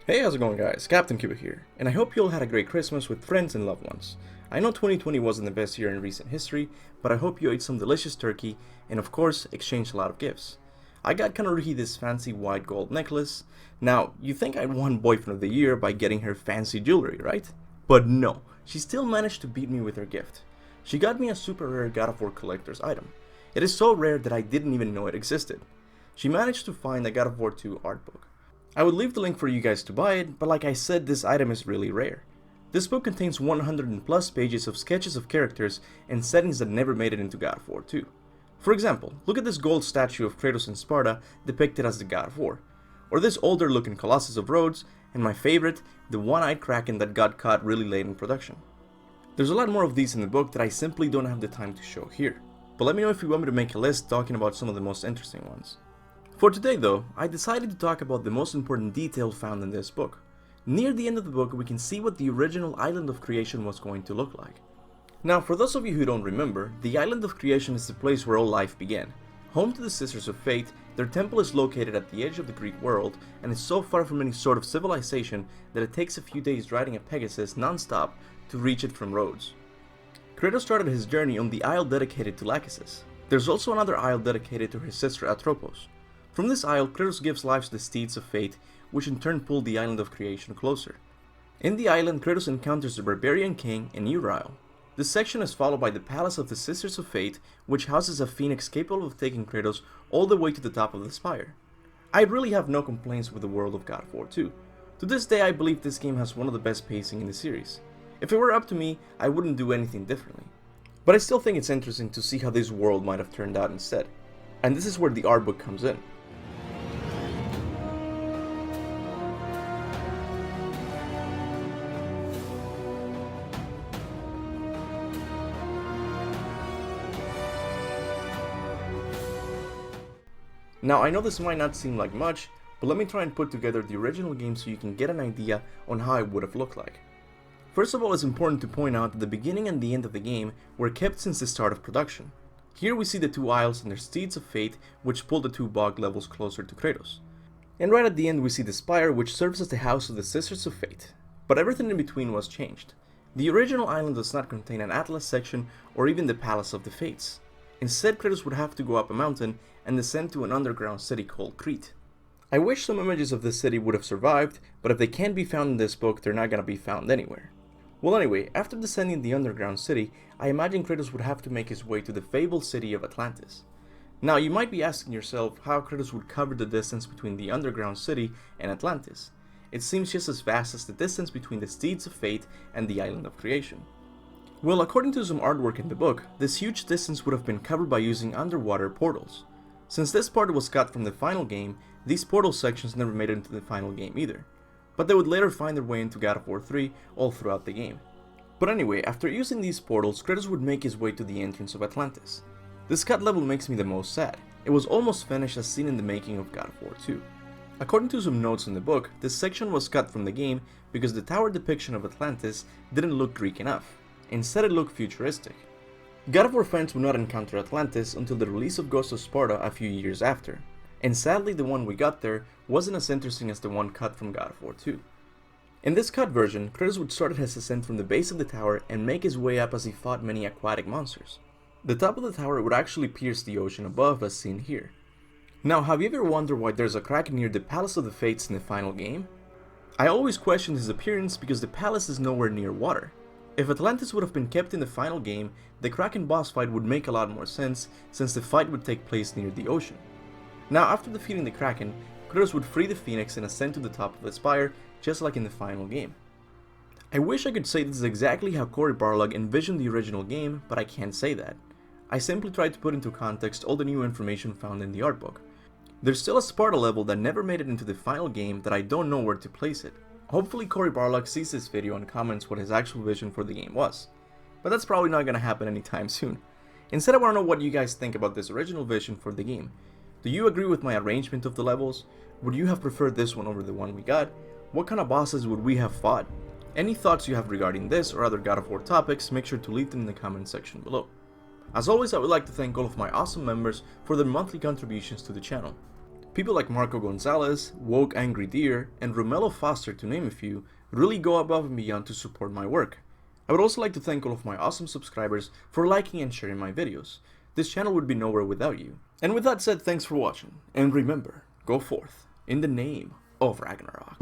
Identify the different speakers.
Speaker 1: Hey, how's it going guys? Captain Kuba here, and I hope you all had a great Christmas with friends and loved ones. I know 2020 wasn't the best year in recent history, but I hope you ate some delicious turkey, and of course, exchanged a lot of gifts. I got Kanoriki this fancy white gold necklace. Now, you think I won Boyfriend of the Year by getting her fancy jewelry, right? But no, she still managed to beat me with her gift. She got me a super rare God of War collector's item. It is so rare that I didn't even know it existed. She managed to find a God of War 2 art book. I would leave the link for you guys to buy it, but like I said, this item is really rare. This book contains 100 and plus pages of sketches of characters and settings that never made it into God of War 2. For example, look at this gold statue of Kratos in Sparta depicted as the God of War, or this older looking Colossus of Rhodes, and my favorite, the one-eyed Kraken that got caught really late in production. There's a lot more of these in the book that I simply don't have the time to show here, but let me know if you want me to make a list talking about some of the most interesting ones. For today though, I decided to talk about the most important detail found in this book. Near the end of the book we can see what the original Island of Creation was going to look like. Now for those of you who don't remember, the Island of Creation is the place where all life began. Home to the Sisters of Fate, their temple is located at the edge of the Greek world and is so far from any sort of civilization that it takes a few days riding a Pegasus non-stop to reach it from Rhodes. Kratos started his journey on the isle dedicated to Lachesis. There's also another isle dedicated to his sister Atropos. From this isle, Kratos gives life to the Steeds of Fate, which in turn pull the Island of Creation closer. In the island, Kratos encounters the Barbarian King and Uriel. This section is followed by the Palace of the Sisters of Fate, which houses a phoenix capable of taking Kratos all the way to the top of the spire. I really have no complaints with the world of God of War 2. To this day, I believe this game has one of the best pacing in the series. If it were up to me, I wouldn't do anything differently. But I still think it's interesting to see how this world might have turned out instead. And this is where the art book comes in. Now I know this might not seem like much, but let me try and put together the original game so you can get an idea on how it would have looked like. First of all, it's important to point out that the beginning and the end of the game were kept since the start of production. Here we see the two isles and their Steeds of Fate, which pull the two bog levels closer to Kratos. And right at the end we see the spire, which serves as the house of the Sisters of Fate. But everything in between was changed. The original island does not contain an Atlas section or even the Palace of the Fates. Instead, Kratos would have to go up a mountain and descend to an underground city called Crete. I wish some images of this city would have survived, but if they can't be found in this book, they're not gonna be found anywhere. Well anyway, after descending the underground city, I imagine Kratos would have to make his way to the fabled city of Atlantis. Now you might be asking yourself how Kratos would cover the distance between the underground city and Atlantis. It seems just as vast as the distance between the Steeds of Fate and the Island of Creation. Well, according to some artwork in the book, this huge distance would have been covered by using underwater portals. Since this part was cut from the final game, these portal sections never made it into the final game either, but they would later find their way into God of War 3 all throughout the game. But anyway, after using these portals, Kratos would make his way to the entrance of Atlantis. This cut level makes me the most sad. It was almost finished as seen in the making of God of War 2. According to some notes in the book, this section was cut from the game because the tower depiction of Atlantis didn't look Greek enough. Instead it looked futuristic. God of War fans would not encounter Atlantis until the release of Ghost of Sparta a few years after, and sadly the one we got there wasn't as interesting as the one cut from God of War 2. In this cut version, Kratos would start his ascent from the base of the tower and make his way up as he fought many aquatic monsters. The top of the tower would actually pierce the ocean above as seen here. Now have you ever wondered why there's a Kraken near the Palace of the Fates in the final game? I always questioned his appearance because the palace is nowhere near water. If Atlantis would have been kept in the final game, the Kraken boss fight would make a lot more sense since the fight would take place near the ocean. Now after defeating the Kraken, Kratos would free the Phoenix and ascend to the top of the spire just like in the final game. I wish I could say this is exactly how Cory Barlog envisioned the original game, but I can't say that. I simply tried to put into context all the new information found in the art book. There's still a Sparta level that never made it into the final game that I don't know where to place it. Hopefully Cory Barlog sees this video and comments what his actual vision for the game was. But that's probably not gonna happen anytime soon. Instead, I wanna know what you guys think about this original vision for the game. Do you agree with my arrangement of the levels? Would you have preferred this one over the one we got? What kind of bosses would we have fought? Any thoughts you have regarding this or other God of War topics, make sure to leave them in the comment section below. As always, I would like to thank all of my awesome members for their monthly contributions to the channel. People like Marco Gonzalez, Woke Angry Deer, and Romello Foster, to name a few, really go above and beyond to support my work. I would also like to thank all of my awesome subscribers for liking and sharing my videos. This channel would be nowhere without you. And with that said, thanks for watching, and remember, go forth in the name of Ragnarok.